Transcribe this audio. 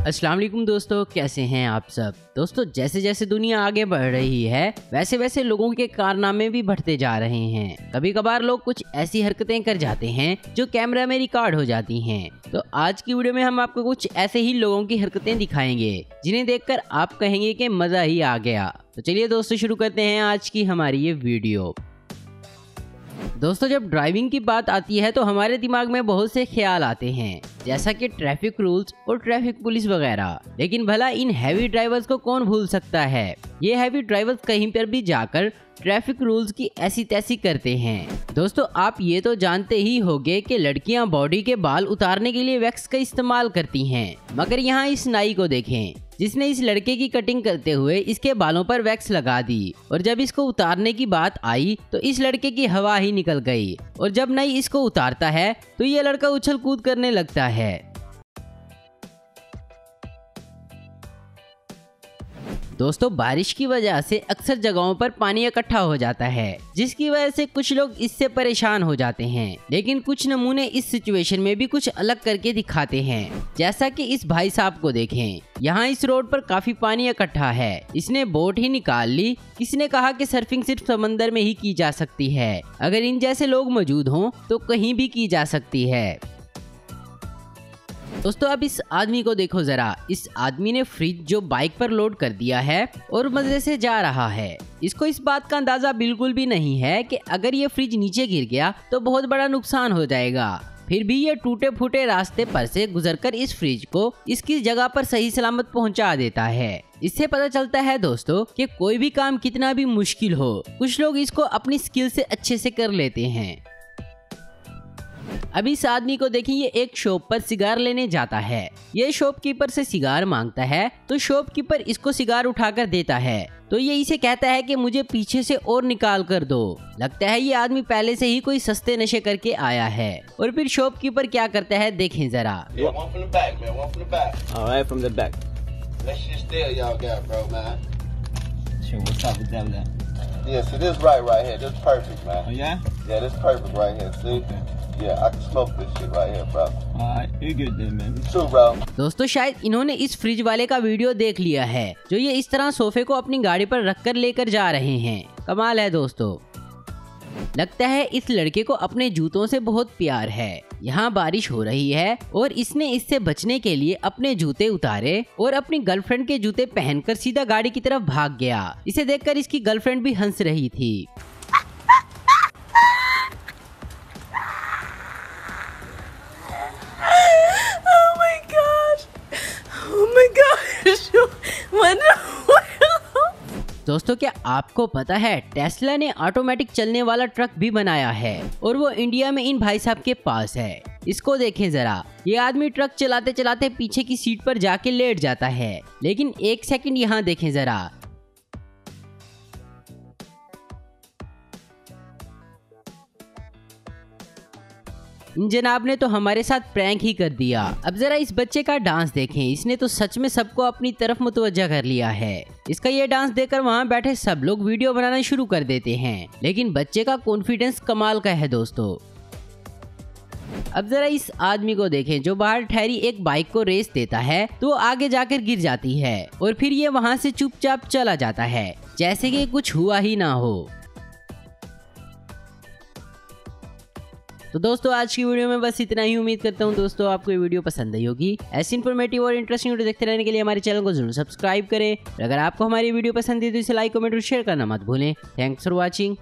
अस्सलाम वालेकुम दोस्तों, कैसे हैं आप सब। दोस्तों जैसे जैसे दुनिया आगे बढ़ रही है वैसे वैसे लोगों के कारनामे भी बढ़ते जा रहे हैं। कभी कभार लोग कुछ ऐसी हरकतें कर जाते हैं जो कैमरा में रिकॉर्ड हो जाती हैं। तो आज की वीडियो में हम आपको कुछ ऐसे ही लोगों की हरकतें दिखाएंगे जिन्हें देखकर आप कहेंगे कि मजा ही आ गया। तो चलिए दोस्तों शुरू करते हैं आज की हमारी ये वीडियो। दोस्तों जब ड्राइविंग की बात आती है तो हमारे दिमाग में बहुत से ख्याल आते हैं, जैसा कि ट्रैफिक रूल्स और ट्रैफिक पुलिस वगैरह। लेकिन भला इन हैवी ड्राइवर्स को कौन भूल सकता है। ये हैवी ड्राइवर्स कहीं पर भी जाकर ट्रैफिक रूल्स की ऐसी तैसी करते हैं। दोस्तों आप ये तो जानते ही होंगे कि लड़कियां बॉडी के बाल उतारने के लिए वैक्स का इस्तेमाल करती हैं, मगर यहाँ इस नाई को देखें जिसने इस लड़के की कटिंग करते हुए इसके बालों पर वैक्स लगा दी, और जब इसको उतारने की बात आई तो इस लड़के की हवा ही निकल गई, और जब नाई इसको उतारता है तो ये लड़का उछल कूद करने लगता है। दोस्तों बारिश की वजह से अक्सर जगहों पर पानी इकट्ठा हो जाता है, जिसकी वजह से कुछ लोग इससे परेशान हो जाते हैं। लेकिन कुछ नमूने इस सिचुएशन में भी कुछ अलग करके दिखाते हैं, जैसा कि इस भाई साहब को देखें। यहाँ इस रोड पर काफी पानी इकट्ठा है, इसने बोट ही निकाल ली। किसी ने कहा कि सर्फिंग सिर्फ समंदर में ही की जा सकती है, अगर इन जैसे लोग मौजूद हों तो कहीं भी की जा सकती है। दोस्तों अब इस आदमी को देखो जरा। इस आदमी ने फ्रिज जो बाइक पर लोड कर दिया है और मजे से जा रहा है। इसको इस बात का अंदाजा बिल्कुल भी नहीं है कि अगर ये फ्रिज नीचे गिर गया तो बहुत बड़ा नुकसान हो जाएगा। फिर भी ये टूटे फूटे रास्ते पर से गुजरकर इस फ्रिज को इसकी जगह पर सही सलामत पहुंचा देता है। इससे पता चलता है दोस्तों कि कोई भी काम कितना भी मुश्किल हो, कुछ लोग इसको अपनी स्किल से अच्छे से कर लेते हैं। अब इस आदमी को देखिए, ये एक शॉप पर सिगार लेने जाता है। ये शॉपकीपर से सिगार मांगता है तो शॉपकीपर इसको सिगार उठाकर देता है, तो ये इसे कहता है कि मुझे पीछे से और निकाल कर दो। लगता है ये आदमी पहले से ही कोई सस्ते नशे करके आया है। और फिर शॉपकीपर क्या करता है देखें जरा। Yeah, so this right here. This perfect, man. Oh, yeah? Yeah, this perfect right here. See? Okay. Yeah, I can smoke this shit right here, bro. Alright, you're good then, man. True, bro. दोस्तों शायद इन्होंने इस fridge वाले का video देख लिया है, जो ये इस तरह सोफे को अपनी गाड़ी पर रखकर लेकर जा रहे हैं। कमाल है दोस्तों। लगता है इस लड़के को अपने जूतों से बहुत प्यार है। यहाँ बारिश हो रही है और इसने इससे बचने के लिए अपने जूते उतारे और अपनी गर्लफ्रेंड के जूते पहनकर सीधा गाड़ी की तरफ भाग गया। इसे देखकर इसकी गर्लफ्रेंड भी हंस रही थी। Oh my gosh! Oh my gosh! दोस्तों क्या आपको पता है टेस्ला ने ऑटोमेटिक चलने वाला ट्रक भी बनाया है, और वो इंडिया में इन भाई साहब के पास है। इसको देखें जरा। ये आदमी ट्रक चलाते चलाते पीछे की सीट पर जाके लेट जाता है, लेकिन एक सेकंड यहाँ देखें जरा। इन जनाब ने तो हमारे साथ प्रैंक ही कर दिया। अब जरा इस बच्चे का डांस देखें। इसने तो सच में सबको अपनी तरफ मुतवज्जा कर लिया है। इसका ये डांस देखकर वहाँ बैठे सब लोग वीडियो बनाना शुरू कर देते हैं, लेकिन बच्चे का कॉन्फिडेंस कमाल का है दोस्तों। अब जरा इस आदमी को देखें जो बाहर ठहरी एक बाइक को रेस देता है तो वो आगे जाकर गिर जाती है, और फिर ये वहाँ से चुपचाप चला जाता है जैसे कि कुछ हुआ ही ना हो। तो दोस्तों आज की वीडियो में बस इतना ही। उम्मीद करता हूँ दोस्तों आपको ये वीडियो पसंद आई होगी। ऐसी इन्फॉर्मेटिव और इंटरेस्टिंग वीडियो देखते रहने के लिए हमारे चैनल को जरूर सब्सक्राइब करें। अगर आपको हमारी वीडियो पसंद है तो इसे लाइक कमेंट और शेयर करना मत भूलें। Thanks for watching.